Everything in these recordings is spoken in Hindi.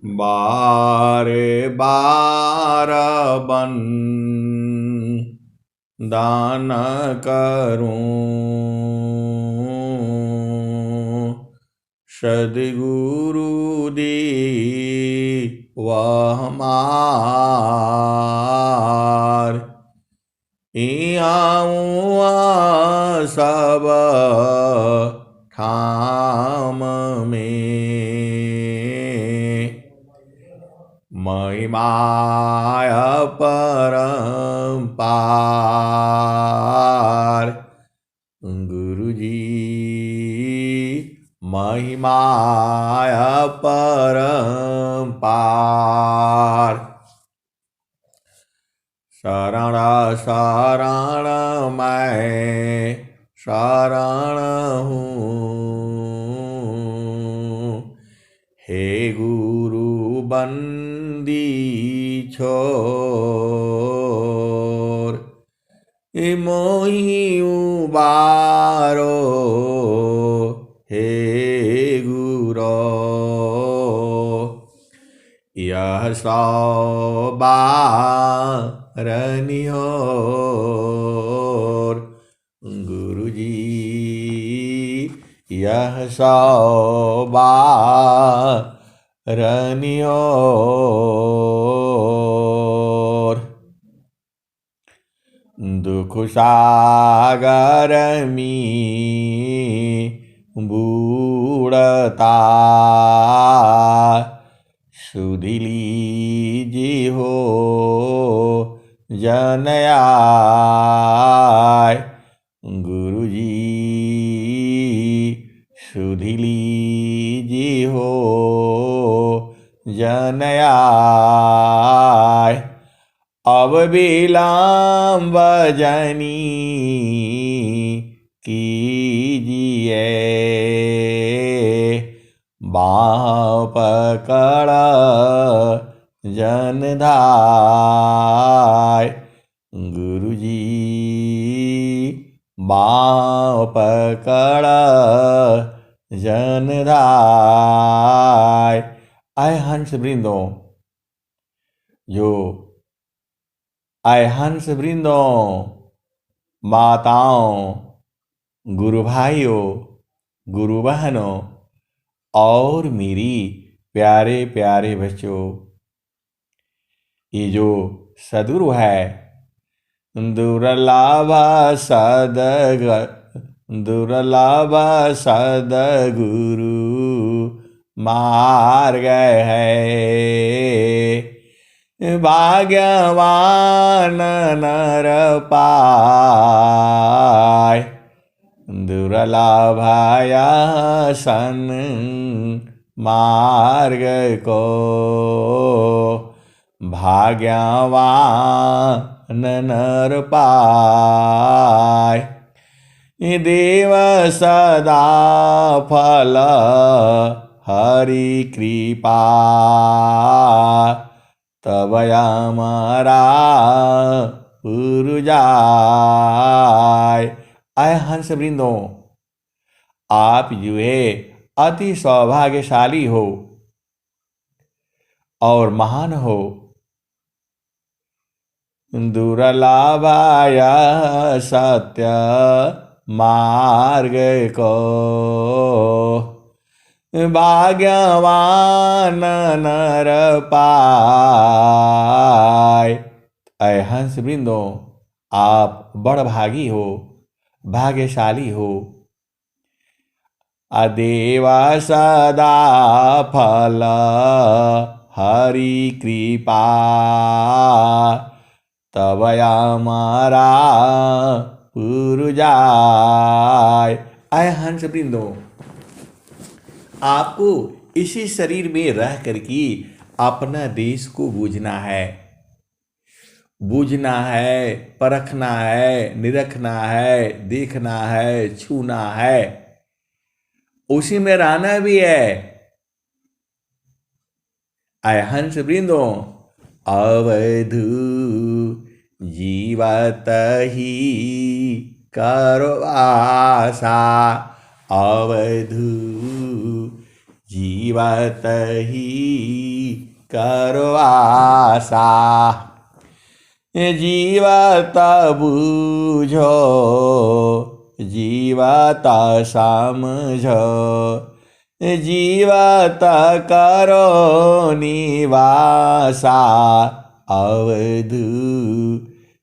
बारे बार बन दान करूं, सद्गुरु दी वह मार। इहाँ सब ठाम में महिमाय परम्पार। गुरुजी महिमाय परम्पार। शरण शरण मैं शरण हूँ, हे गुरु बंदी छोर। मोहि उबारो हे गुरो, यह सौ बारनियोर। गुरुजी यह सौ बारनियोर। दुख सागर में बूढ़ता, सुधि लीजी हो जनयाय। गुरुजी सुधि लीजी हो जनयाय। अब विलम्ब जनी कीजिए, बाँह पकड़ जनधाय। गुरुजी बाँह पकड़ जनधाय। आए हंस वृंदों, जो आए हंस वृंदों, माताओं, गुरु भाइयों, गुरु बहनों और मेरी प्यारे प्यारे बच्चों, ये जो सद्गुरु है, दुर्लभ सद्गुरु मार्ग है। भाग्यवान नर पाय, दुर्लभय सन मार्ग को। भाग्यवान नर पाय, देव सदा फल हरि कृपा। तब हमारा पुरजाय। आए हंस वृंदों, आप जो है अति सौभाग्यशाली हो और महान हो। दुर्लभाय सत्य मार्ग को, भाग्यवान नर पाय। ऐ हंस वृंदों, आप बड़ भागी हो, भाग्यशाली हो। अदेवा सदा फल हरि कृपा। तब हमारा पुरजाय। आए हंस वृंदों, आपको इसी शरीर में रह करके अपना देश को बूझना है, बूझना है, परखना है, निरखना है, देखना है, छूना है, उसी में रहना भी है। आए हंस वृंदों, अवधू जीवत ही करो आशा। अवधू जीवत ही करो आशा। जीवत बूझो जीवत समझो, जीवत करो निवासा। अवधू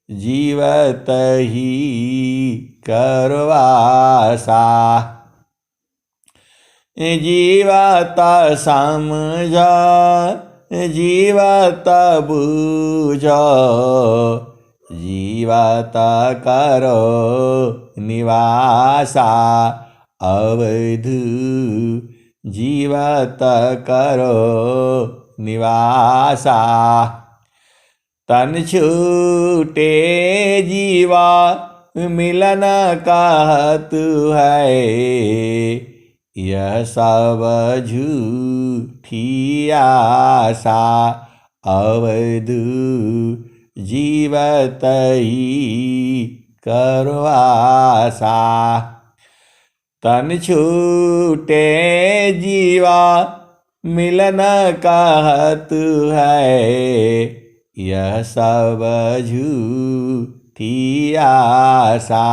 जीवत ही करो आशा। जीवत समझो जीवत बूझो, जीवत करो निवासा। अवधू जीवत करो निवासा। तन छूटे जीवा मिलन कहत है, यह सब झूठी आशा। अवधू जीवत ही करो आशा। तन छूटे जीवा मिलन कहत है, यह सब झूठी आशा।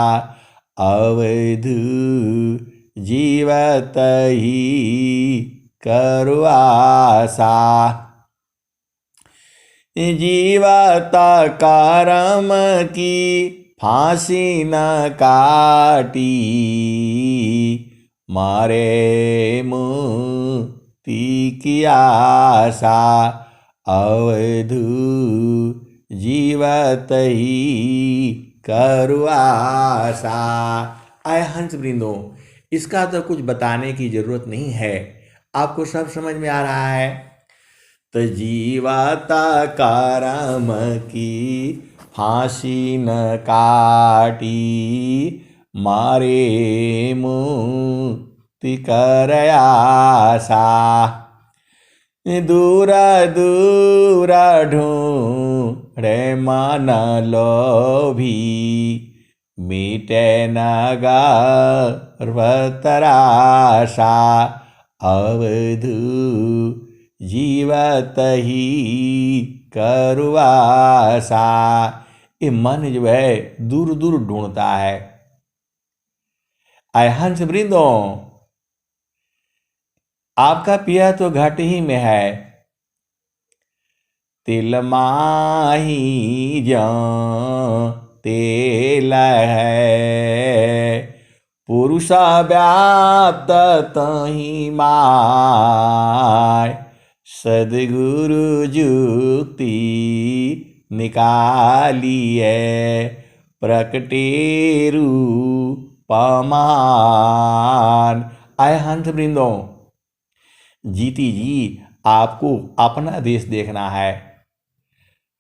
अवधू जीवत ही करो आशा। जीवत कर्म की फांसी न काटी, मारे मुक्ति की आशा। अवधू जीवत ही करो आशा। आए हंस वृंदो, इसका तो कुछ बताने की जरूरत नहीं है, आपको सब समझ में आ रहा है। तो जीवत कर्म की फांसी न काटी, मारे मुक्ति कर आशा। दूर दूर ढूंढे मन लोभी, मीटे न गर्भ तराशा। अवधू जीवत ही करो आशा। ये मन जो है दूर दूर ढूंढता है। आय हंस वृंदों, आपका पिया तो घाट ही में है। तिल माही ज्यों तेल है, पुरुष व्याप्त तहि माय। सद्गुरु जुक्ति निकालिए, प्रकटे रूप मान। आए हंस वृंदों, जीती जी आपको अपना देश देखना है।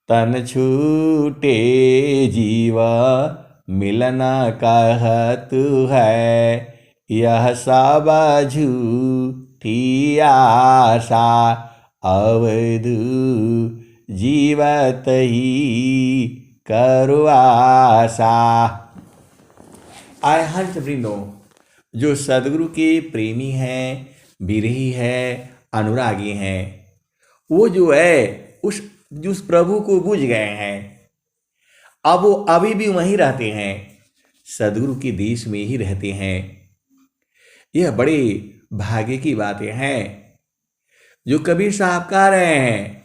तन छूटे जीव मिलन कहत है, यह सब झूठी आशा। अवधू जीवत ही करो आशा। आए हंस वृंदों, जो सदगुरु के प्रेमी हैं, विरही है, अनुरागी हैं, वो जो है उस प्रभु को बुझ गए हैं। अब वो अभी भी वहीं रहते हैं, सदगुरु के देश में ही रहते हैं। यह बड़े भाग्य की बातें हैं। जो कबीर साहब कह रहे हैं,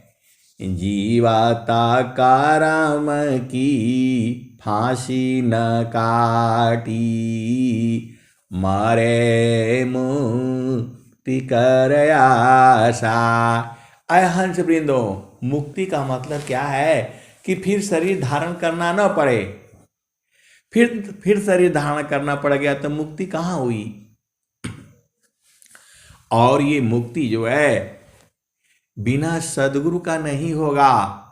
जीवाता करम की फांसी न काटी, मारे मुक्ति कर आशा। आय हंस वृंदों, मुक्ति का मतलब क्या है कि फिर शरीर धारण करना न पड़े। फिर शरीर धारण करना पड़ गया तो मुक्ति कहाँ हुई। और ये मुक्ति जो है बिना सदगुरु का नहीं होगा।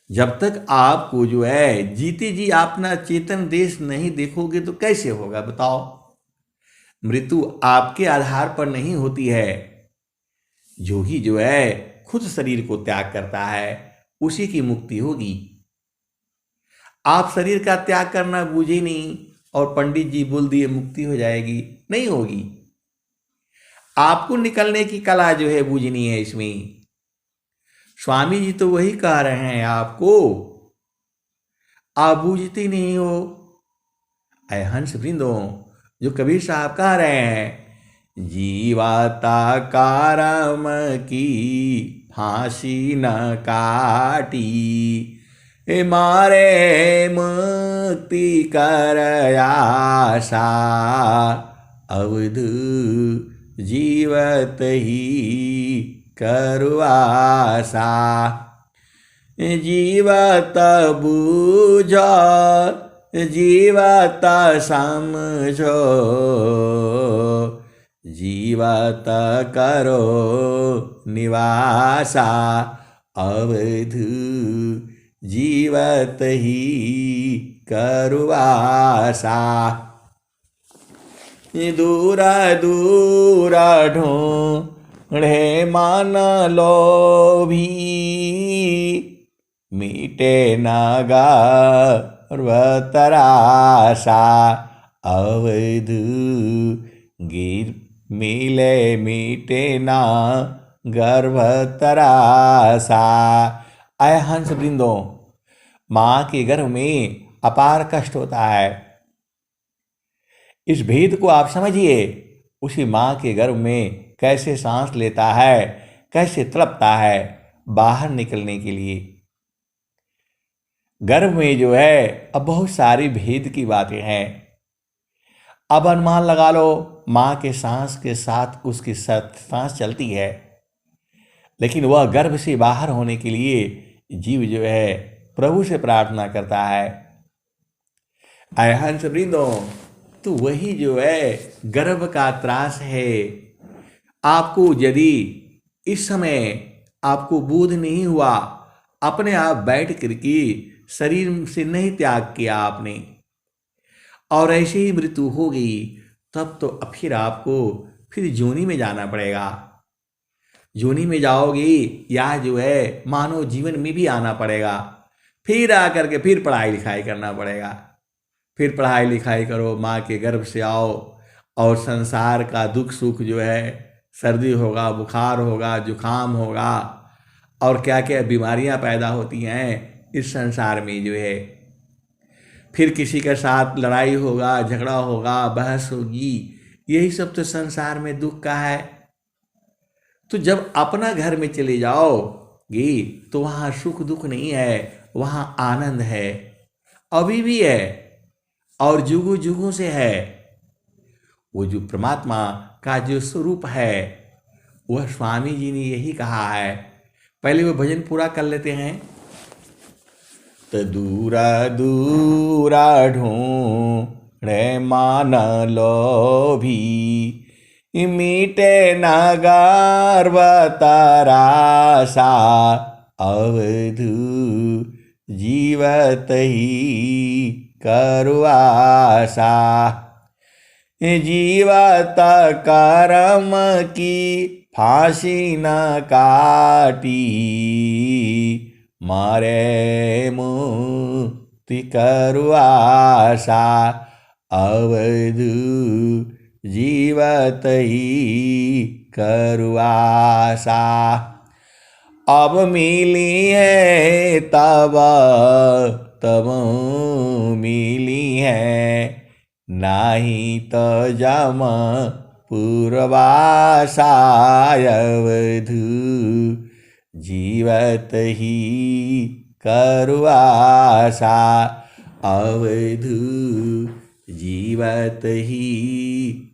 जब तक आपको जो है जीते जी अपना चेतन देश नहीं देखोगे तो कैसे होगा बताओ। मृत्यु आपके आधार पर नहीं होती है। जोगी जो है खुद शरीर को त्याग करता है, उसी की मुक्ति होगी। आप शरीर का त्याग करना बूझे नहीं और पंडित जी बोल दिए मुक्ति हो जाएगी, नहीं होगी। आपको निकलने की कला जो है बूझनी है इसमें। स्वामी जी तो वही कह रहे हैं आपको, आप बूझते नहीं हो। ऐ हंस वृंदो, जो कबीर साहब कह रहे हैं, जीवाता कारम की फांसी न काटी, मारे मुक्ति कर आशा, अवधु जीवत ही करवासा। जीवत बूझो, जीवत समझो, जीवत करो निवासा, अवधु जीवत ही करवासा। दूर दूर ढूंढे मन लोभी, मीटे नागा तरासा, अवधु गिर मिले मीटे ना गर्भ तरासा। आय हंस वृंदो, माँ के गर्भ में अपार कष्ट होता है। इस भेद को आप समझिए। उसी माँ के गर्भ में कैसे सांस लेता है, कैसे तड़पता है बाहर निकलने के लिए। गर्भ में जो है अब बहुत सारी भेद की बातें हैं। अब अनुमान लगा लो, माँ के सांस के साथ उसकी सांस चलती है, लेकिन वह गर्भ से बाहर होने के लिए जीव जो है प्रभु से प्रार्थना करता है। आय हंस वृंदो, तो वही जो है गर्भ का त्रास है। आपको यदि इस समय आपको बोध नहीं हुआ, अपने आप बैठ करके शरीर से नहीं त्याग किया आपने, और ऐसे ही मृत्यु हो गई, तब तो फिर आपको फिर योनि में जाना पड़ेगा। योनि में जाओगे या जो है मानव जीवन में भी आना पड़ेगा। फिर आकर के फिर पढ़ाई लिखाई करना पड़ेगा। फिर पढ़ाई लिखाई करो, माँ के गर्भ से आओ, और संसार का दुख सुख जो है, सर्दी होगा, बुखार होगा, जुखाम होगा, और क्या क्या बीमारियां पैदा होती हैं इस संसार में जो है। फिर किसी के साथ लड़ाई होगा, झगड़ा होगा, बहस होगी, यही सब तो संसार में दुख का है। तो जब अपना घर में चले जाओगे तो वहाँ सुख दुख नहीं है, वहाँ आनंद है, अभी भी है और जुगों जुगों से है। वो जो परमात्मा का जो स्वरूप है, वह स्वामी जी ने यही कहा है। पहले वो भजन पूरा कर लेते हैं। तो दूरा दूरा ढूंढे मान लोभी, मीटे नगर तरासा, अवधु जीवत ही करवासा। जीवत कर्म की फांसी न काटी, मारे मुक्ति करवासा, अवधु जीवत ही करवासा। अब मिली है तब मिली है, नाही तो जम पूर्वासा, अवधु जीवत ही करवासा, अवधु जीवत ही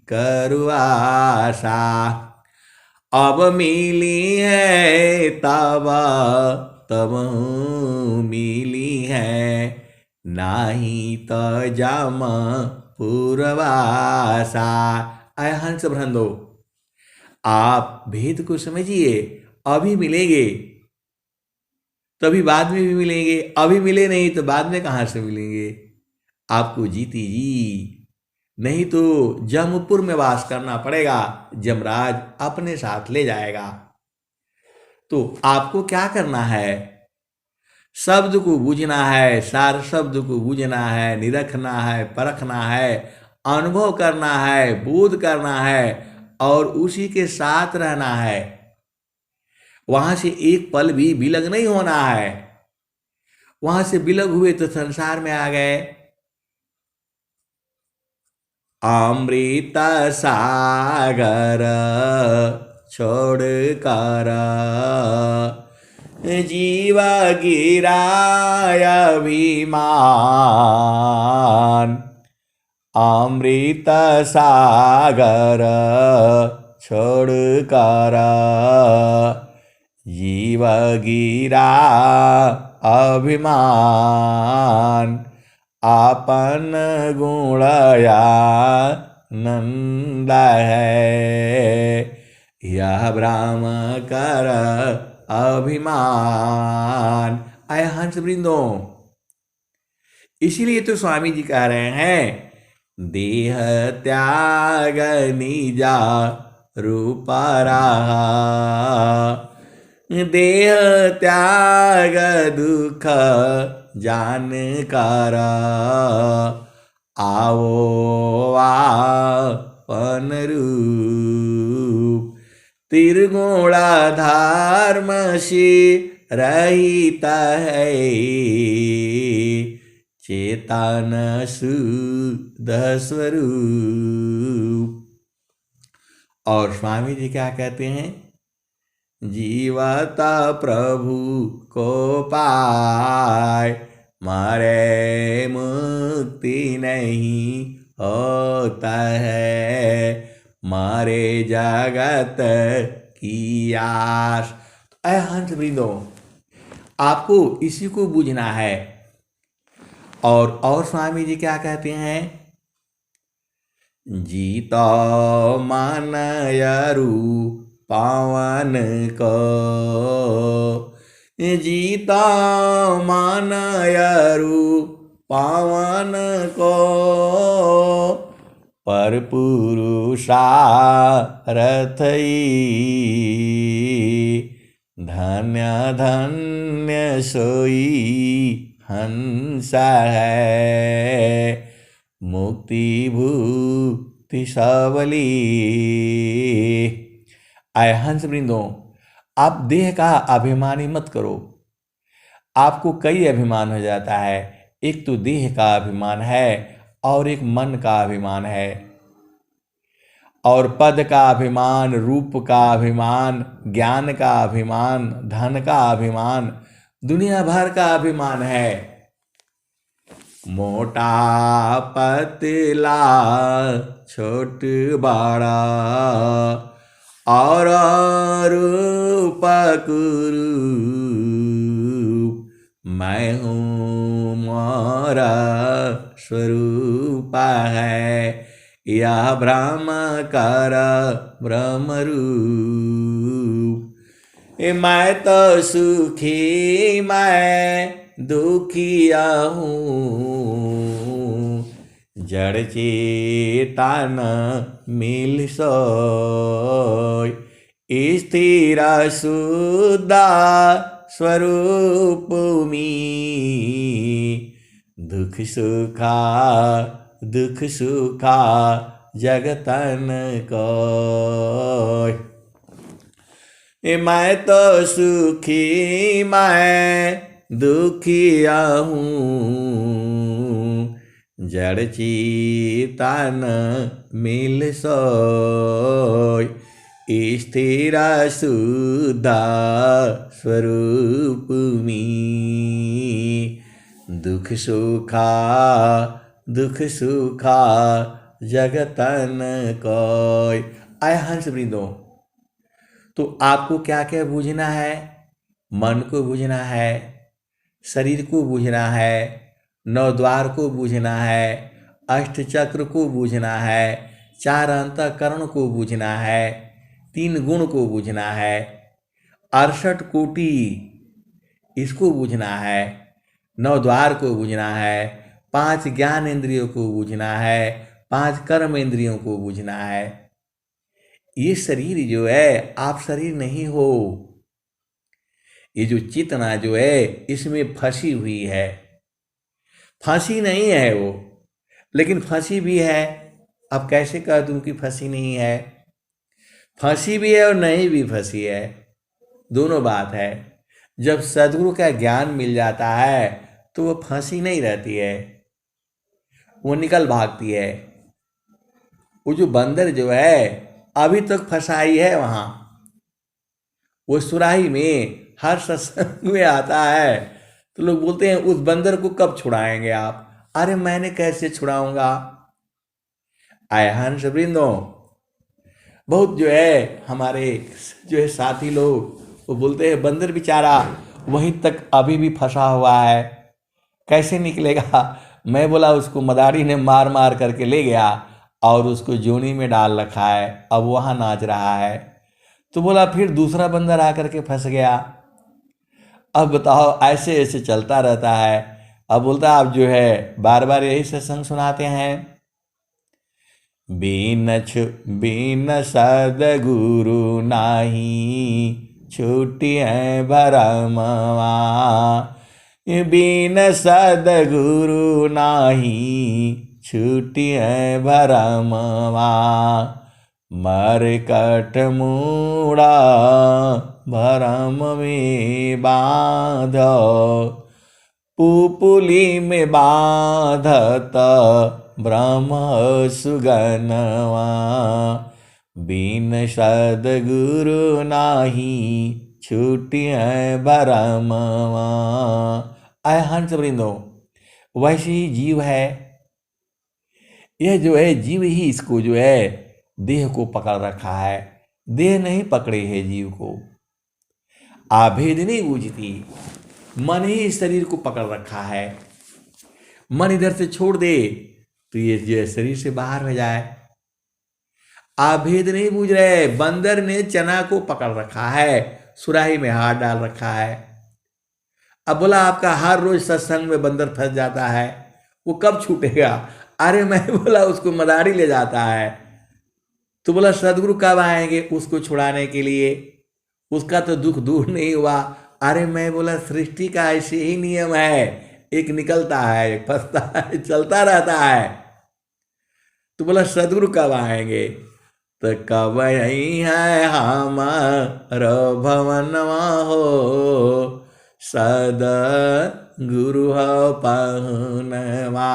करवासा। अब मिली है तब मिली है, नाही तो जम पूर्वासा। आय हंस भ्रंदो, आप भेद को समझिए। अभी मिलेंगे तभी बाद में भी मिलेंगे, अभी मिले नहीं तो बाद में कहाँ से मिलेंगे। आपको जीती जी, नहीं तो जमपुर में वास करना पड़ेगा, जमराज अपने साथ ले जाएगा। तो आपको क्या करना है? शब्द को बूझना है, सार शब्द को बूझना है, निरखना है, परखना है, अनुभव करना है, बोध करना है, और उसी के साथ रहना है। वहां से एक पल भी विलग नहीं होना है। वहां से विलग हुए तो संसार में आ गए। अमृत सागर छोड़ कर जीव गिराय अभिमान। अमृत सागर छोड़ कर जीव गिरा अभिमान। आपन गुणया नंद है यह ब्रह्म कर अभिमान। आय हंस वृंदो, इसीलिए तो स्वामी जी कह रहे हैं देह त्याग निजा रूप रहा। देह त्याग दुख जान कर आओ आपन रूप। त्रिगुण धर्म से रहित है चेतन शुद्ध स्वरूप। और स्वामी जी क्या कहते हैं, जीवत प्रभु को पाए मरे मुक्ति नहीं होता है। मारे जगत की आस। ऐ हंस वृंदो, आपको इसी को बूझना है। और स्वामी जी क्या कहते हैं, जीतो मानयरु पावन को। जीता मानयरु पावन को पर पुरुषारथई। धन्य धन्य सोई हंस है मुक्ति भुक्ति सबली। आय हंस वृंदो, आप देह का अभिमानी मत करो। आपको कई अभिमान हो जाता है। एक तो देह का अभिमान है और एक मन का अभिमान है, और पद का अभिमान, रूप का अभिमान, ज्ञान का अभिमान, धन का अभिमान, दुनिया भर का अभिमान है। मोटा पतला छोट बड़ा और रूप कुरूप, मैं हूँ मोरा स्वरूप है यह ब्रह्म कर ब्रह्म रूप। मैं तो सुखी मैं दुखिया हूँ, जड़ चेतन मिल सोय। स्थिर शुद्ध स्वरूप में दुख सुखा जगतन को। मैं तो सुखी मैं दुखिया हूँ, जड़ चेतन मिल सोय। स्थिर शुद्ध स्वरूप में दुख सुखा जगतन कोय। आय हंस वृंदो, तो आपको क्या क्या बूझना है, मन को बूझना है, शरीर को बूझना है, नौ द्वार को बूझना है, अष्ट चक्र को बूझना है, चार अंतःकरण को बूझना है, तीन गुण को बूझना है, 68 कोटि इसको बूझना है, नौ द्वार को बूझना है, 5 ज्ञान इंद्रियों को बूझना है, 5 कर्म इंद्रियों को बूझना है। ये शरीर जो है, आप शरीर नहीं हो। ये जो चेतना जो है इसमें फंसी हुई है। फांसी नहीं है वो, लेकिन फंसी भी है। अब कैसे कह दूं कि फंसी नहीं है। फंसी भी है और नहीं भी फंसी है, दोनों बात है। जब सदगुरु का ज्ञान मिल जाता है तो वो फंसी नहीं रहती है, वो निकल भागती है। वो जो बंदर जो है अभी तक फंसाई है वहां, वो सुराही में हर सत्संग में आता है तो लोग बोलते हैं उस बंदर को कब छुड़ाएंगे आप? अरे मैंने कैसे छुड़ाऊंगा? आए हंस वृंदो, बहुत जो है हमारे जो है साथी लोग वो बोलते हैं बंदर बेचारा वहीं तक अभी भी फंसा हुआ है, कैसे निकलेगा? मैं बोला उसको मदारी ने मार मार करके ले गया और उसको जोनी में डाल रखा है, अब वहाँ नाच रहा है। तो बोला फिर दूसरा बंदर आकर के फंस गया। अब बताओ, ऐसे ऐसे चलता रहता है। अब बोलता आप जो है बार बार यही सत्संग सुनाते हैं, बिन सदगुरु नाही छूटी है भरमवा, बिन सदगुरु नाही छूटी है भरमवा, मरकट मूड़ा भरम में बांध, पुपुली में बाधत ब्रह्म सुगनवा, बिन सदगुरु नाही छूटी है भरमवा। आय हंस वृंदो, वैसे ही जीव है, यह जो है जीव ही इसको जो है देह को पकड़ रखा है, देह नहीं पकड़े है जीव को। आभेद नहीं बूझती, मन ही शरीर को पकड़ रखा है। मन इधर से छोड़ दे तो ये जो है शरीर से बाहर हो जाए। आभेद नहीं बूझ रहे, बंदर ने चना को पकड़ रखा है, सुराही में हाथ डाल रखा है। अब बोला आपका हर रोज सत्संग में बंदर फंस जाता है, वो कब छूटेगा? अरे मैं बोला उसको मदारी ले जाता है। तो बोला सदगुरु कब आएंगे उसको छुड़ाने के लिए? उसका तो दुख दूर नहीं हुआ। अरे मैं बोला सृष्टि का ऐसे ही नियम है, एक निकलता है एक फंसता है, चलता रहता है। तो बोला सदगुरु कब आएंगे? तो कब यही है हमारो भवनवा हो, सद गुरु हो पहुनवा,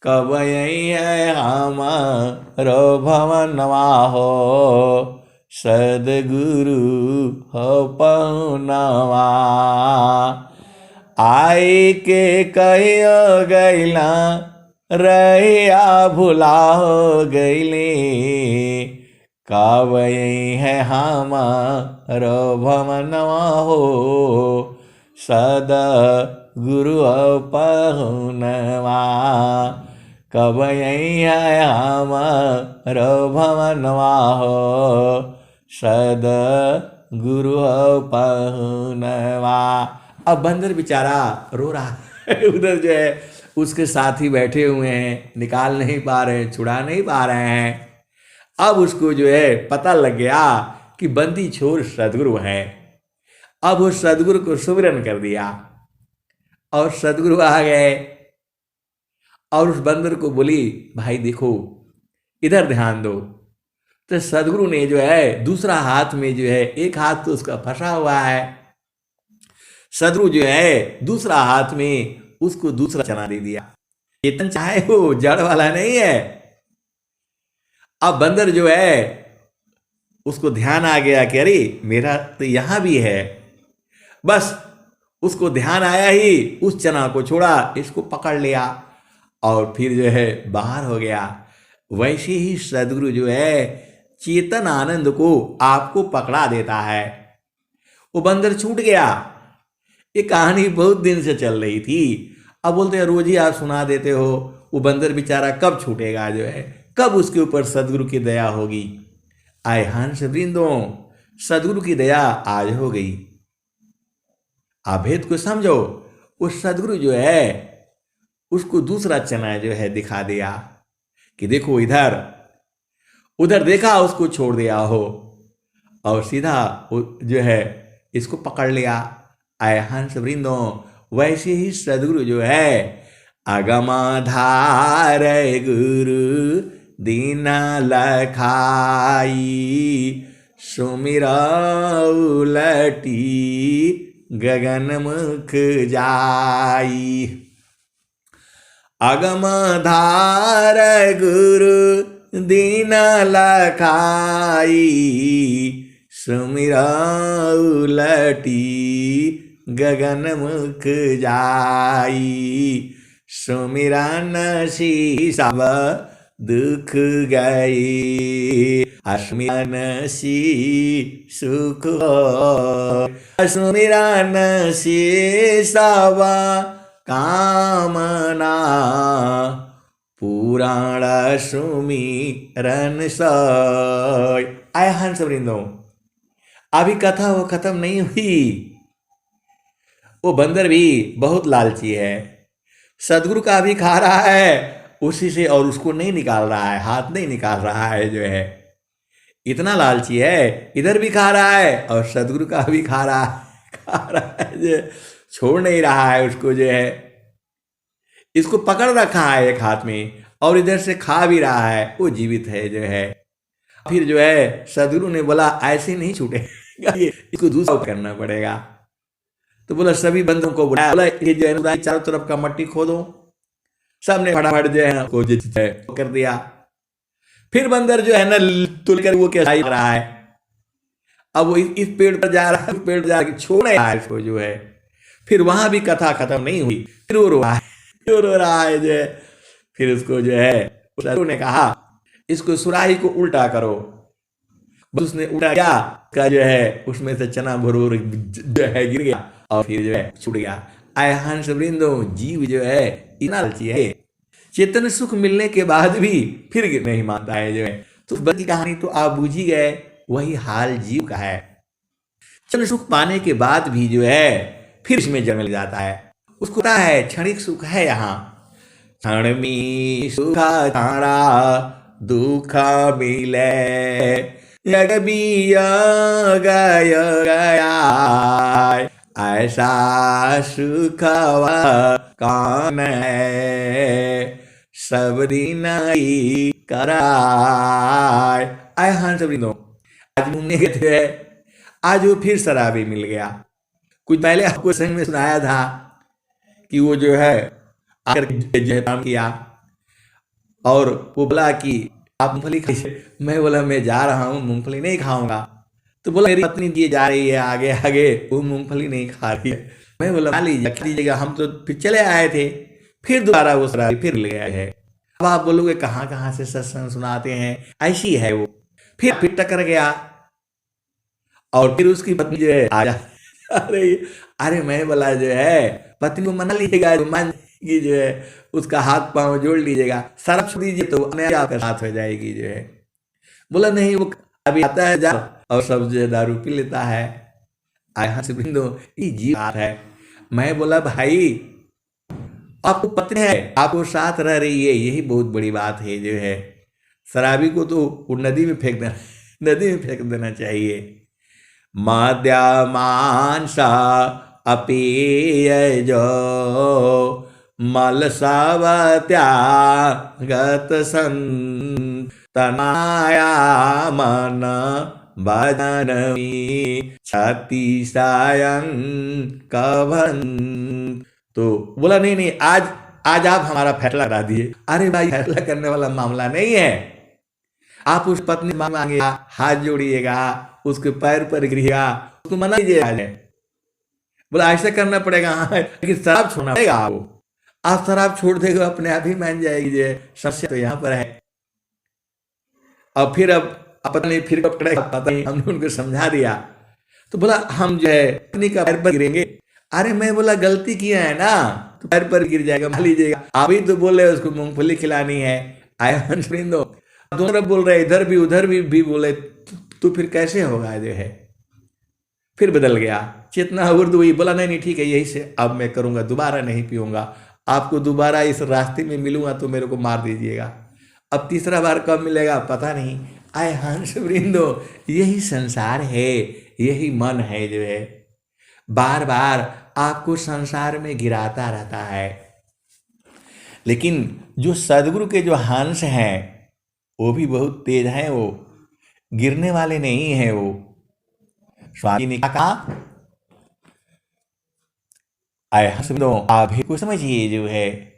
कब यही है हमारो भवनवा हो, सदगुरु हो पहुनवा, आए के कहियो गैला रैया भुला हो गईले, कब यही है हमारो भवनवा हो, सदा गुरु पहुनवा, कब यही है हमारो भवनवा हो, सदा गुरु पहुनवा। अब बंदर बेचारा रो रहा है, उधर जो है उसके साथी बैठे हुए हैं, निकाल नहीं पा रहे हैं, छुड़ा नहीं पा रहे हैं। अब उसको जो है पता लग गया कि बंदी छोर सदगुरु है। अब वो सदगुरु को सुमिरन कर दिया और सदगुरु आ गए और उस बंदर को बोली भाई देखो इधर ध्यान दो। तो सदगुरु ने जो है दूसरा हाथ में जो है, एक हाथ तो उसका फंसा हुआ है, सदगुरु जो है दूसरा हाथ में उसको दूसरा चना दे दिया। चेतन चाहे वो जड़ वाला नहीं है। अब बंदर जो है उसको ध्यान आ गया कि अरे मेरा तो यहां भी है, बस उसको ध्यान आया ही उस चना को छोड़ा, इसको पकड़ लिया और फिर जो है बाहर हो गया। वैसे ही सदगुरु जो है चेतन आनंद को आपको पकड़ा देता है। वो बंदर छूट गया। ये कहानी बहुत दिन से चल रही थी। अब बोलते हैं रोज ही आप सुना देते हो, वो बंदर बेचारा कब छूटेगा, जो है कब उसके ऊपर सदगुरु की दया होगी? आए हंस वृंदों, सदगुरु की दया आज हो गई। अभेद को समझो। उस सदगुरु जो है उसको दूसरा चना जो है दिखा दिया कि देखो इधर, उधर देखा उसको छोड़ दिया हो और सीधा जो है इसको पकड़ लिया। आए हंस वृंदों, वैसे ही सदगुरु जो है अगमाधार गुरु दीना लखाई, सुमिरऊ उलटी गगन मुख जाई। अगम धार गुरु दीन लखाई, सुमिरऊ उलटी गगन मुख जाई। सुमिरन सी सब दुख गई, सुमिरन सी सुख होय। सुमिरन सी सब कामना, पुराण सुमिरन सोय। आए हंस वृंदो, अभी कथा वो खत्म नहीं हुई। वो बंदर भी बहुत लालची है, सदगुरु का भी खा रहा है उसी से, और उसको नहीं निकाल रहा है, हाथ नहीं निकाल रहा है जो है। इतना लालची है, इधर भी खा रहा है और सदगुरु का भी खा रहा है जो, छोड़ नहीं रहा है उसको जो है। इसको पकड़ रखा है एक हाथ में और इधर से खा भी रहा है, वो जीवित है जो है। फिर जो है सदगुरु ने बोला ऐसे नहीं छूटेगा, इसको दूसरा करना पड़ेगा। तो बोला सभी बंदों को बुलाया, बोला ये जो है चारों तरफ का मट्टी खोदो। सबने फटाफट जो है को कर दिया। फिर बंदर जो है ना तुल कर वो क्या रहा है, अब वो इस पेड़ पर जा रहा है, उस पेड़ पर जा छोड़ रहा है इसको जो है। फिर वहां भी कथा खत्म नहीं हुई, फिर वो रो रहा है, क्यों रो रहा है जो है। फिर उसको जो है सदगुरु ने कहा इसको सुराही को उल्टा करो। उसने उल्टा किया, का जो है उसमें से चना भरूर जो है गिर गया और फिर जो है छूट गया। आय हंस वृंदो, जीव जो है इतना लालची है, चेतन सुख मिलने के बाद भी फिर नहीं मानता है जो है। तो बस की कहानी तो आप बूझ ही गए, वही हाल जीव का है। चेतन सुख पाने के बाद भी जो है फिर इसमें जन्म ले जाता है। उसको पता है क्षणिक सुख है यहाँ, क्षण में सुख तारा दुख मिले, जग बिया गया ऐसा सुखवा कौन है, सबरी नहीं कराय। आए हंस वृंदो, आज घूमने गए थे, आज वो फिर शराबी मिल गया। कुछ पहले आपको संग में सुनाया था कि वो जो है आकर काम किया और वो बोला कि आप मूंगफली खाइए। मैं बोला मैं जा रहा हूँ, मूंगफली नहीं खाऊंगा। तो बोला मेरी पत्नी जी जा रही है आगे आगे, वो मूंगफली नहीं खा रही है। मैं बोला खा लीजिएगा, हम तो फिर चले आए थे। फिर दोबारा वो शराबी फिर ले गए हैं। अब आप बोलोगे कहाँ कहाँ से सत्संग सुनाते हैं, ऐसी है वो। फिर टकर गया और फिर उसकी पत्नी जो है आ जा अरे मैं बोला जो है पत्नी को मना लीजिएगा, मान की जो है उसका हाथ पांव जोड़ लीजिएगा, शराब छोड़ दीजिए तो अपने आप साथ हो जाएगी जो है। बोला नहीं, वो अभी आता है जा और सब जो है दारू पी लेता है। आया से बिंदु ये जी बात है। मैं बोला भाई आपको पत्नी है, आपको साथ रह रही है, यही बहुत बड़ी बात है जो है। शराबी को तो नदी में फेंक देना, नदी में फेंक देना चाहिए। मद्यमांसा अपेय जो मल सब त्यागत सन, तनाया मन भजन छति सायं कवन। तो बोला नहीं नहीं, आज आप हमारा फैसला करा दिए। अरे भाई फैसला करने वाला मामला नहीं है, आप उस पत्नी मांगे हाथ जोड़िएगा, उसके पैर पर गिरिएगा, उसको मना लीजिएगा। बोला ऐसा करना पड़ेगा, लेकिन शराब छोड़ना पड़ेगा आपको। आप शराब छोड़ देगा अपने आप ही मान जाएगी। जो समस्या तो यहाँ पर है। और फिर अब पता नहीं फिर कब पड़ेगा पता नहीं, हमने उनको समझा दिया। तो बोला हम जो है पत्नी का पैर पर गिरेंगे। अरे मैं बोला गलती किया है ना तो पैर पर गिर जाएगा, मान लीजिएगा। अभी तो बोले उसको मूंगफली खिलानी है। आया हंसरिंदो दोनों तरफ बोल रहे, इधर भी उधर भी बोले, तो फिर कैसे होगा जो है। फिर बदल गया चेतना उर्दू हुई। बोला नहीं नहीं ठीक है, यही से अब मैं करूंगा, दोबारा नहीं पीऊंगा। आपको दोबारा इस रास्ते में मिलूंगा तो मेरे को मार दीजिएगा। अब तीसरा बार कब मिलेगा पता नहीं। आए हंस वृंदो, यही संसार है, यही मन है जो है, बार बार आपको संसार में गिराता रहता है। लेकिन जो सदगुरु के जो हंस हैं वो भी बहुत तेज हैं, वो गिरने वाले नहीं हैं वो। स्वामी ने कहा, आए समझो आप ही को समझिए, जो है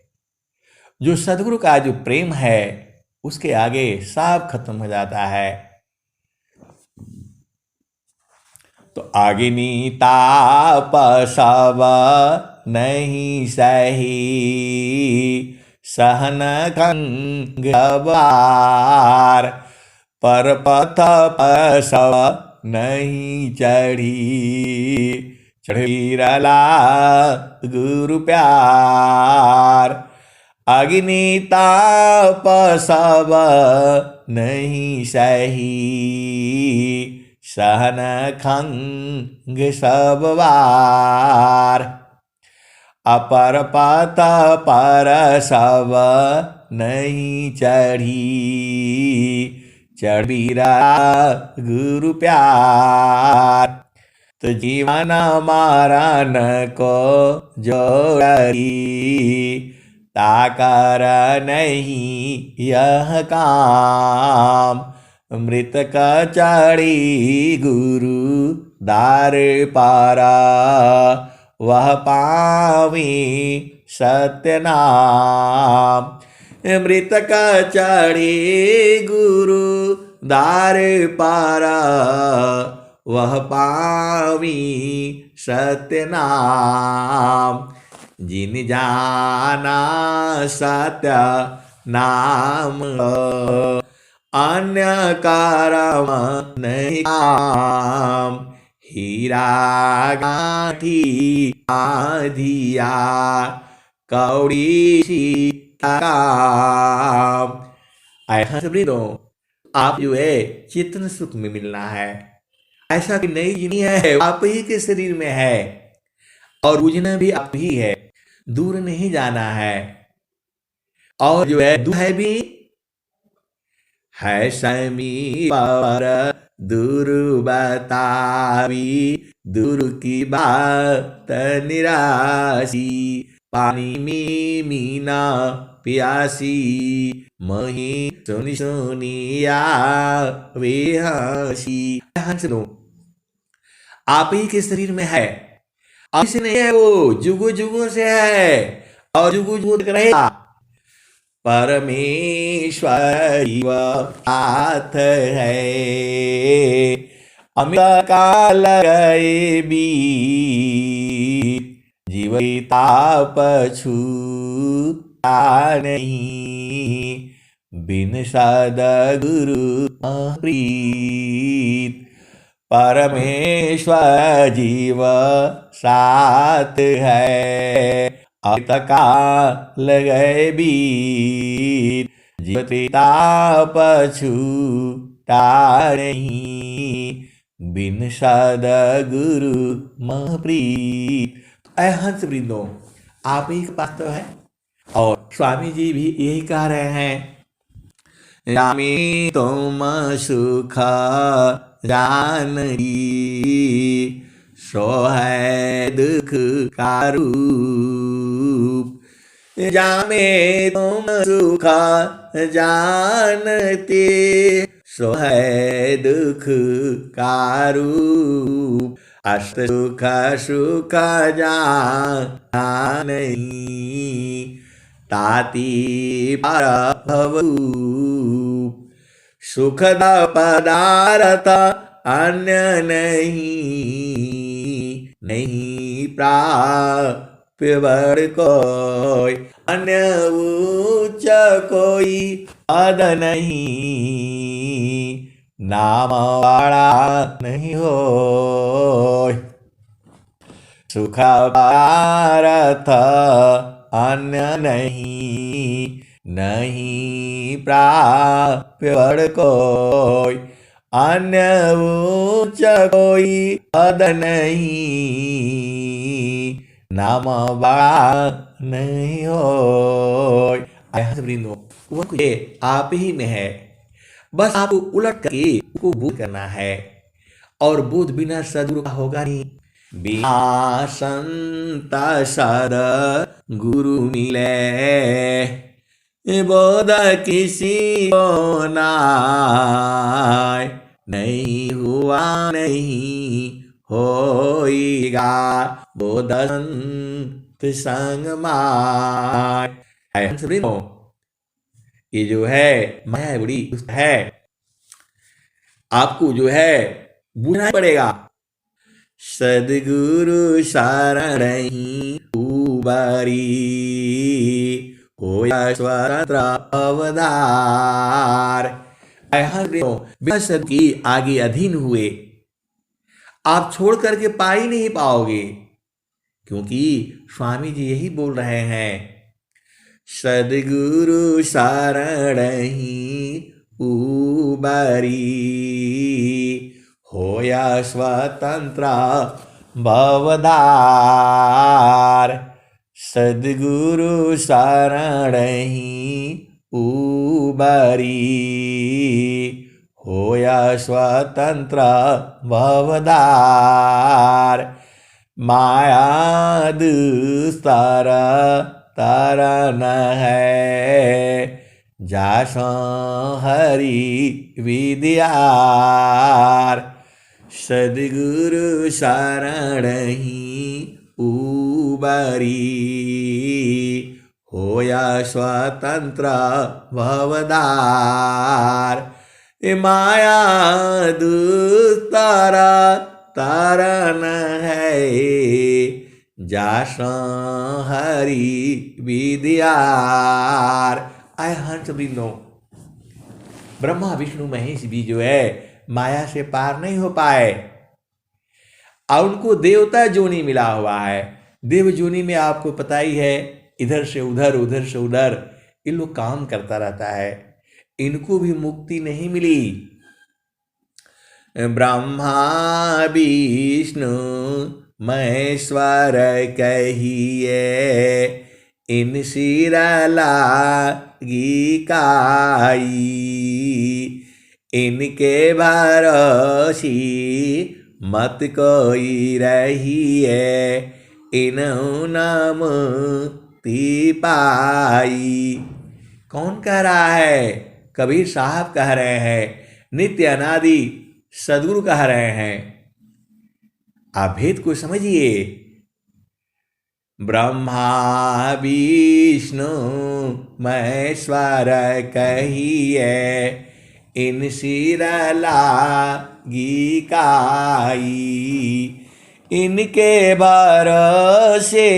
जो सदगुरु का जो प्रेम है उसके आगे सब खत्म हो जाता है। तो अग्नि ताप सब नहीं सही, सहन कंगवार, पर पथ पर सब नहीं चढ़ी, चढ़ी रला गुरु प्यार। अग्नि ताप सब नहीं सही, सहन खंग सब वार, अपर पत पर सब नहीं चढ़ी, चढ़ीरा गुरु प्यार। तो जीवन मरण को जोड़ी, ताकर नहीं यह काम, मृतक चढ़ी गुरु दार पारा, वह पावी सत्य नाम। मृतक चढ़ी गुरु दार पारा, वह पावी सत्य नाम। जिन जाना सत्य नाम, अन्य कारम नहीं काम। हीरा गांठी आधिया, कौड़ी सी काम। ऐसा आप जो है चेतन सुख में मिलना है। ऐसा कि नई जिनी है आप ही के शरीर में है, और बुझना भी आप ही है, दूर नहीं जाना है। और जो है दूर है भी है समी पर, दूर बतावी दूर की बात निराशी। पानी में मीना प्यासी, मही सुनी सुनिया वे हंसी। सुनो, आप ही के शरीर में है, अब से नहीं है, वो जुगो जुगो से है और जुगो जुगो तक रहेगा। परमेश्वर हाथ है, अमित काल गए बीत, जीविता छूटा नहीं, बिन सद्गुरु प्रीत। परमेश्वर जीव साथ है, अमित काल गए बीत, जीविता छूटा नहीं, बिन सद्गुरु प्रीत। हंस वृंदो, आप ही के पास तो है, और स्वामी जी भी यही कह रहे हैं, रामी तुम सुख जानकी, सो है दुख का रूप। जामे तुम सुख जानते, सो है दुख का रूप। अष्ट सुख सुख जान नहीं, ताति पर भवरूप। सुखद पदार्थ अन्य नहीं प्राप्य वर कोई, अन्य उच्च कोई पद नहीं, नाम वाला नहीं हो। सुख पदार्थ अन्य नहीं प्राप्य वर कोई, अन्य उच्च कोई पद नहीं, नाम बड़ा नहीं हो। वो आप ही में है, बस आपको उलट करके उसको बोध करना है, और बोध बिना सद्गुरु का होगा नहीं। बिना संत सद गुरु मिले, बोध किसी को नाय, नहीं हुआ नहीं होएगा, बोध संत संग माय। हम सभी को ये जो है माया बड़ी है, आपको जो है बुझना पड़ेगा। सदगुरु शरण ही उबारी, होया स्वतंत्र अवतार। बिना सद की आगे अधीन हुए आप छोड़ करके पा ही नहीं पाओगे, क्योंकि स्वामी जी यही बोल रहे हैं, सदगुरु शरण ही उबारी, होया स्वतंत्र भवदार। सदगुरु शरण ही उबारी, होया स्वतंत्र भवदार। माया दुस्तर तरन है, जासो हरि विद्यार। सदगुरु शरण ही उबारी, होया स्वतंत्र भवदार। माया दुस्तर तरन है, जासो हरि विद्यार। आय हंस बिंदो, ब्रह्मा विष्णु महेश भी जो है माया से पार नहीं हो पाए, और उनको देवता जोनी मिला हुआ है। देव जोनी में आपको पता ही है, इधर से उधर उधर से उधर इन लोग काम करता रहता है, इनको भी मुक्ति नहीं मिली। ब्रह्मा विष्णु महेश्वर कहिए, इन सिर लागी काई, इनके भरोसी मत कोई रहिए, इन्हु न मुक्ति पाई। कौन कह रहा है? कबीर साहब कह रहे हैं, नित्य अनादि सदगुरु कह रहे हैं। आप भेद को समझिए। ब्रह्मा विष्णु महेश्वर कहिए, इन सिर लागी काई, इनके भरोसे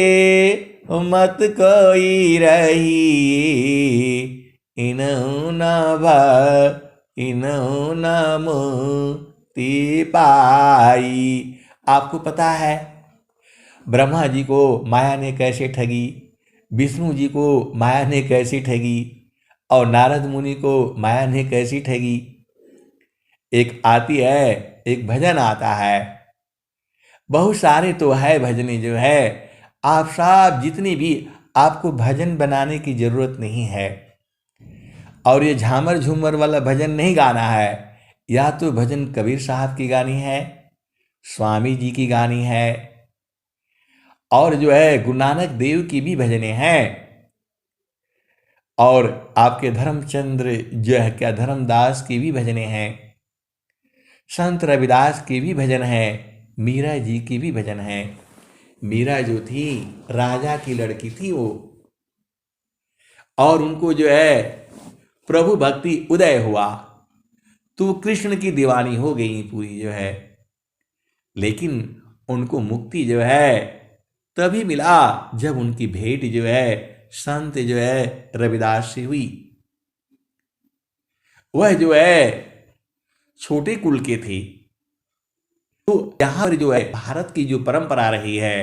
मत कोई रही, इन्हु न मुक्ति पाई। आपको पता है ब्रह्मा जी को माया ने कैसे ठगी, विष्णु जी को माया ने कैसी ठगी, और नारद मुनि को माया ने कैसी ठगी। एक आती है, एक भजन आता है, बहुत सारे तो है भजने जो है, आप सब जितनी भी, आपको भजन बनाने की जरूरत नहीं है, और ये झामर झूमर वाला भजन नहीं गाना है। या तो भजन कबीर साहब की गानी है, स्वामी जी की गानी है, और जो है गुरु नानक देव की भी भजने हैं, और आपके धर्मचंद्र जो है क्या धर्मदास की भी भजने हैं, संत रविदास की भी भजन है, मीरा जी की भी भजन है। मीरा जो थी राजा की लड़की थी वो, और उनको जो है प्रभु भक्ति उदय हुआ, तो कृष्ण की दीवानी हो गई पूरी जो है। लेकिन उनको मुक्ति जो है तभी मिला जब उनकी भेंट जो है संत जो है रविदास से हुई। वह जो है छोटे कुल के थे, तो यहां पर जो है भारत की जो परंपरा रही है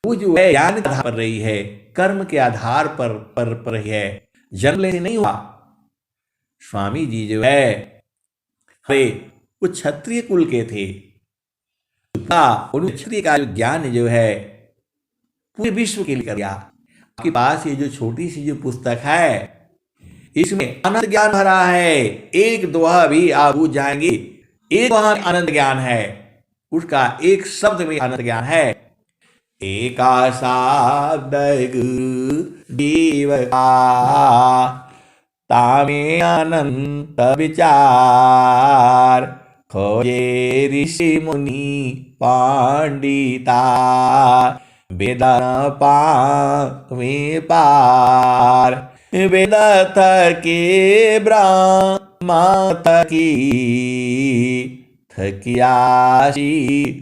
वो जो है ज्ञान के आधार पर रही है, कर्म के आधार पर रही है, जन्म लेने नहीं हुआ। स्वामी जी जो है वो क्षत्रिय कुल के थे, क्षत्रिय का ज्ञान जो है पूरे विश्व के लिए कर गया। आपके पास ये जो छोटी सी जो पुस्तक है, इसमें अनंत ज्ञान भरा है, एक दोहा भी आप बुझ जाएंगे, एक वहां अनंत ज्ञान है, उसका एक शब्द में अनंत ज्ञान है। एका शब्द गुरु जीव का, तामे अनंत विचार, खोजे ऋषि मुनि पंडिता, वेद पावे पार, वेद थके ब्रह्मा थकी, थकियासी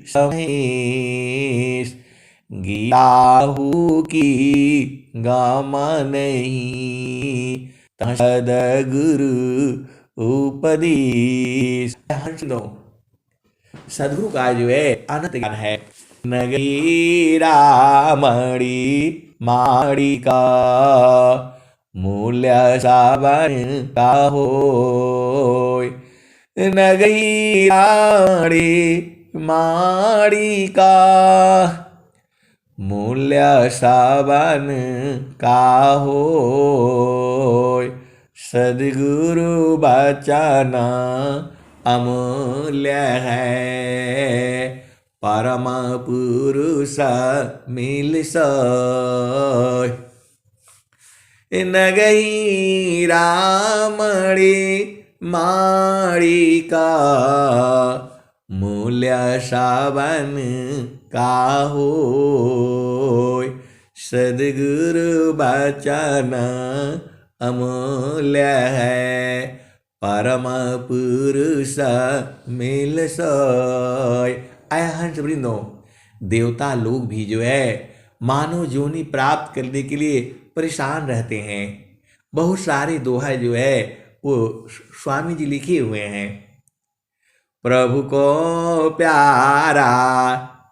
समेश, गियाहू की गम नहीं, सदगुरु उपदेश। सदगुरु का जो है अनंत ज्ञान है। नगीरा मणि माड़ी का, मूल्य सावन का हो, नगीरा मणि माड़ी का, मूल्य सावन का हो, सदगुरु बचन अमूल्य है, परम पुरुष मिल सोय, नगई रामणी माड़ी का, मूल्य सावन का हो, सदगुरु बचन अमूल्य है, परम पुरुष मिल सोय। आय हंस वृंदो, देवता लोग भी जो है मानव जोनि प्राप्त करने के लिए परेशान रहते हैं। बहुत सारे दोहा जो है वो स्वामी जी लिखे हुए हैं। प्रभु को प्यारा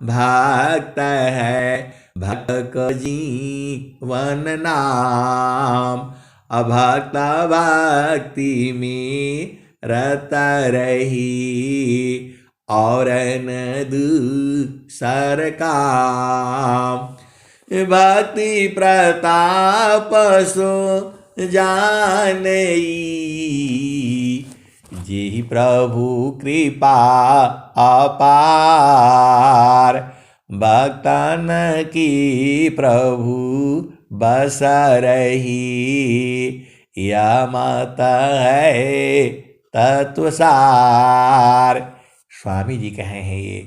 भक्त है, भक्त को जीवन नाम, अभक्त भक्ति में रत रही, और न दूसर काम, भक्ति प्रताप सो जानई, जी प्रभु कृपा अपार, भक्तन की प्रभु बस रही, यह मत है तत्वसार। स्वामी जी कहे हैं ये।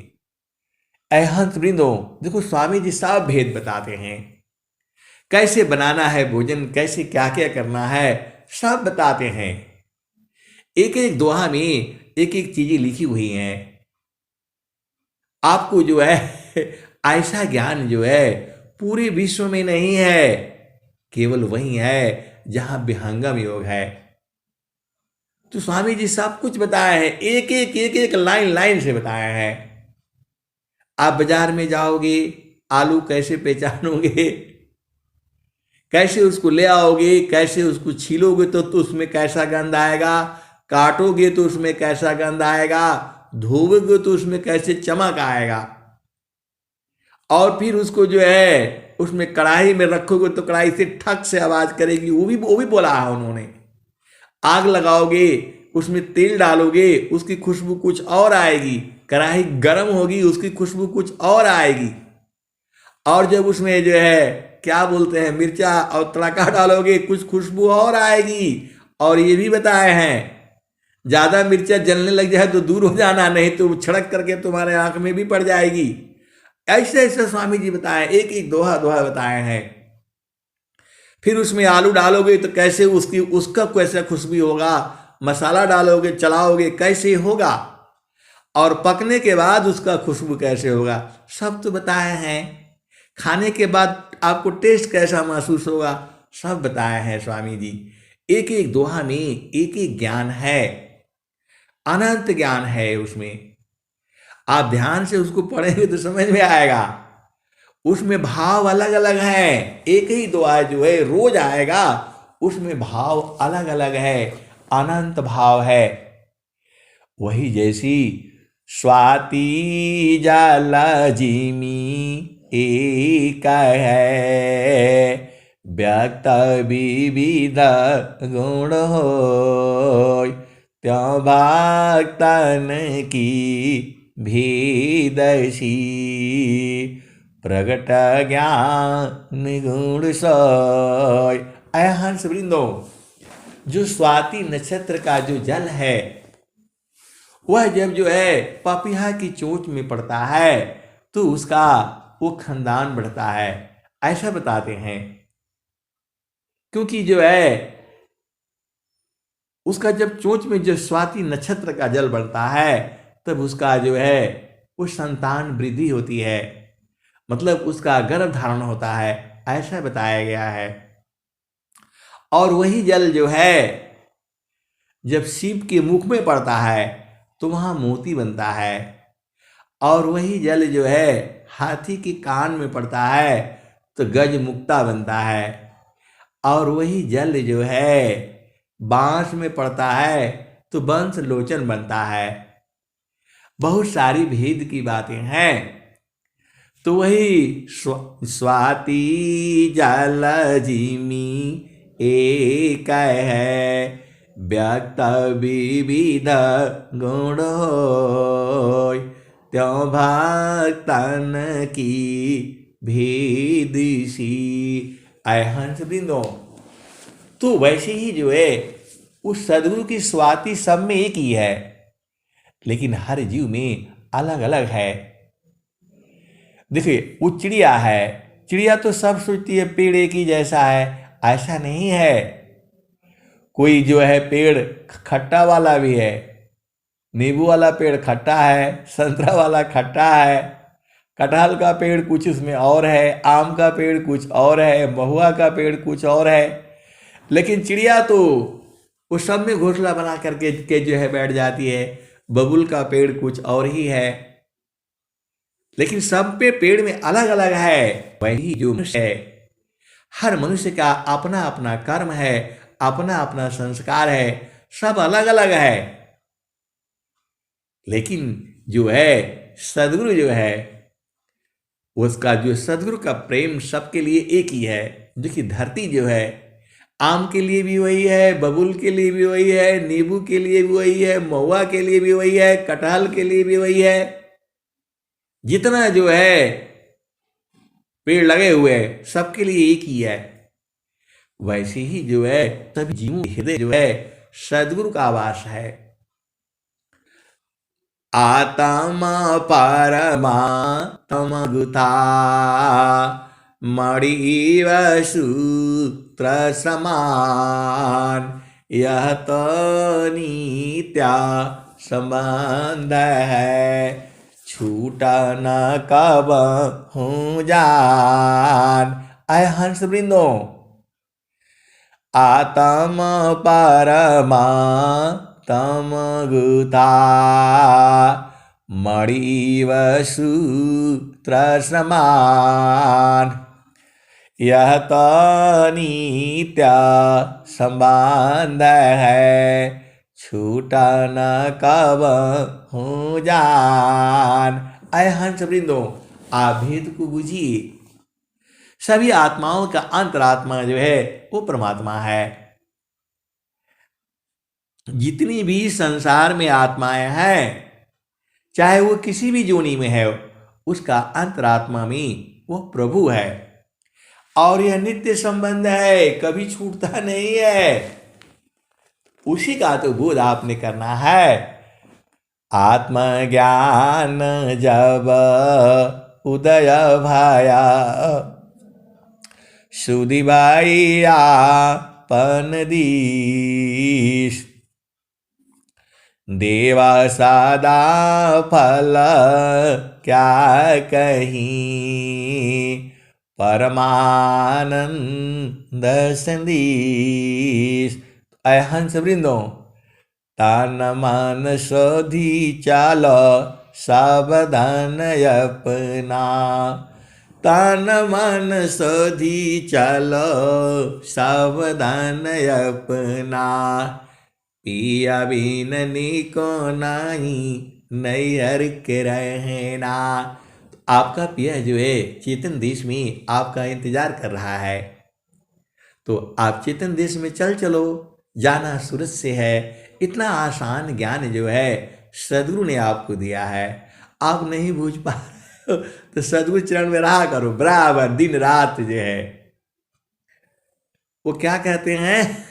अहंत वृंदो, देखो स्वामी जी सब भेद बताते हैं, कैसे बनाना है भोजन, कैसे क्या क्या करना है, सब बताते हैं। एक एक दोहा में एक एक चीजें लिखी हुई हैं। आपको जो है ऐसा ज्ञान जो है पूरे विश्व में नहीं है, केवल वही है जहां विहंगम योग है। तो स्वामी जी सब कुछ बताए हैं, एक लाइन लाइन से बताया है। आप बाजार में जाओगे, आलू कैसे पहचानोगे, कैसे उसको ले आओगे, कैसे उसको छीलोगे तो उसमें कैसा गंध आएगा, काटोगे तो उसमें कैसा गंध आएगा, धोओगे तो उसमें कैसे चमक आएगा, और फिर उसको जो है उसमें कढ़ाई में रखोगे तो कढ़ाई से ठक से आवाज करेगी, वो भी बोला है उन्होंने। आग लगाओगे, उसमें तेल डालोगे, उसकी खुशबू कुछ और आएगी, कढ़ाई गर्म होगी, उसकी खुशबू कुछ और आएगी, और जब उसमें जो है क्या बोलते हैं मिर्चा और तड़का डालोगे, कुछ खुशबू और आएगी। और ये भी बताए हैं ज्यादा मिर्चा जलने लग जाए तो दूर हो जाना, नहीं तो छड़क करके तुम्हारे आंख में भी पड़ जाएगी। ऐसे ऐसे स्वामी जी बताए, एक एक दोहा दोहा बताए हैं। फिर उसमें आलू डालोगे तो कैसे उसका कैसा खुशबू होगा, मसाला डालोगे चलाओगे कैसे होगा, और पकने के बाद उसका खुशबू कैसे होगा, सब तो बताए हैं। खाने के बाद आपको टेस्ट कैसा महसूस होगा, सब बताए हैं स्वामी जी। एक एक दोहा में एक एक ज्ञान है, अनंत ज्ञान है उसमें। आप ध्यान से उसको पढ़ेंगे तो समझ में आएगा। उसमें भाव अलग अलग हैं, एक ही दुआ जो है रोज आएगा, उसमें भाव अलग अलग है, अनंत भाव है। वही जैसी स्वाति जल जिमी एक है, व्यक्त विविध गुण हो, त्यों भक्तन की भेदसी, प्रगट ज्ञान गुण सोय। ऐ हंस वृंदो, जो स्वाति नक्षत्र का जो जल है वह जब जो है पपीहा की चोंच में पड़ता है तो उसका वो खानदान बढ़ता है, ऐसा बताते हैं। क्योंकि जो है उसका जब चोंच में जो स्वाति नक्षत्र का जल बढ़ता है तब उसका जो है वो संतान वृद्धि होती है, मतलब उसका गर्भ धारण होता है, ऐसा बताया गया है। और वही जल जो है जब शिव के मुख में पड़ता है तो वहां मोती बनता है, और वही जल जो है हाथी के कान में पड़ता है तो गज मुक्ता बनता है, और वही जल जो है बांस में पड़ता है तो वंश लोचन बनता है। बहुत सारी भेद की बातें हैं। तो वही स्वाति जल जिमी एक है, व्यक्त विविध गुण होय, त्यों भक्तन की भेदिसी। आय हंस वृंदो, तो वैसे ही जो है उस सदगुरु की स्वाति सब में एक ही है, लेकिन हर जीव में अलग अलग है। देखिए वो चिड़िया है, चिड़िया तो सब सोचती है पेड़ एक ही जैसा है, ऐसा नहीं है। कोई जो है पेड़ खट्टा वाला भी है, नींबू वाला पेड़ खट्टा है, संतरा वाला खट्टा है, कटहल का पेड़ कुछ उसमें और है, आम का पेड़ कुछ और है, महुआ का पेड़ कुछ और है। लेकिन चिड़िया तो उस सब में घोंसला बना करके के जो है बैठ जाती है। बबूल का पेड़ कुछ और ही है, लेकिन सब पे पेड़ में अलग अलग है। वही जो मनुष्य है, हर मनुष्य का अपना अपना कर्म है, अपना अपना संस्कार है, सब अलग अलग है। लेकिन जो है सदगुरु जो है उसका जो सदगुरु का प्रेम सबके लिए एक ही है। देखिए धरती जो है आम के लिए भी वही है, बबूल के लिए भी वही है, नींबू के लिए भी वही है, महुआ के लिए भी वही है, कटहल के लिए भी वही है। जितना जो है पेड़ लगे हुए हैं सबके लिए एक ही है। वैसे ही जो है सभी जीवों के हृदय जो है सदगुरु का आवास है। आत्मा परमात्मगुता मणिव सूत्र समान, यह तो नित्या संबंध है, छूटा न कब हूँ जान। आय हंस वृंदो, आत्म परमात्मगुता मणिव सूत्र समान, यह तो नित्य संबंध है, छूटा न कब हूँ जान। आय हंस वृंदो, आप भेद को बुझिए। सभी आत्माओं का अंतरात्मा जो है वो परमात्मा है। जितनी भी संसार में आत्माएं हैं, चाहे वो किसी भी जोनी में है, उसका अंतरात्मा में वो प्रभु है, और यह नित्य संबंध है, कभी छूटता नहीं है। उसी का तो बोध आपने करना है। आत्मज्ञान जब उदय भाया, सुधिबाई आपन दीश, देवा सादा फल क्या कहीं, परमानंद संदेश। ऐ हंस वृंदो, तान मन शोधी चालो सावधान अपना, तान मन शोधी चलो सावधान अपना, पिया बिन निको नहीं नैहर के रहना। तो आपका पिया जो है चेतन देश में आपका इंतजार कर रहा है, तो आप चेतन देश में चलो, जाना सूरत से है। इतना आसान ज्ञान जो है सदगुरु ने आपको दिया है, आप नहीं बूझ पा तो सदगुरु चरण में रहा करो बराबर दिन रात जो है। वो क्या कहते हैं,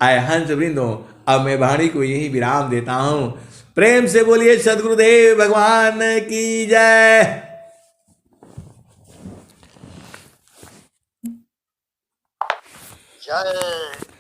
आय हंस वृंदो, अब मैं वाणी को यही विराम देता हूं। प्रेम से बोलिए सदगुरुदेव भगवान की जय। जय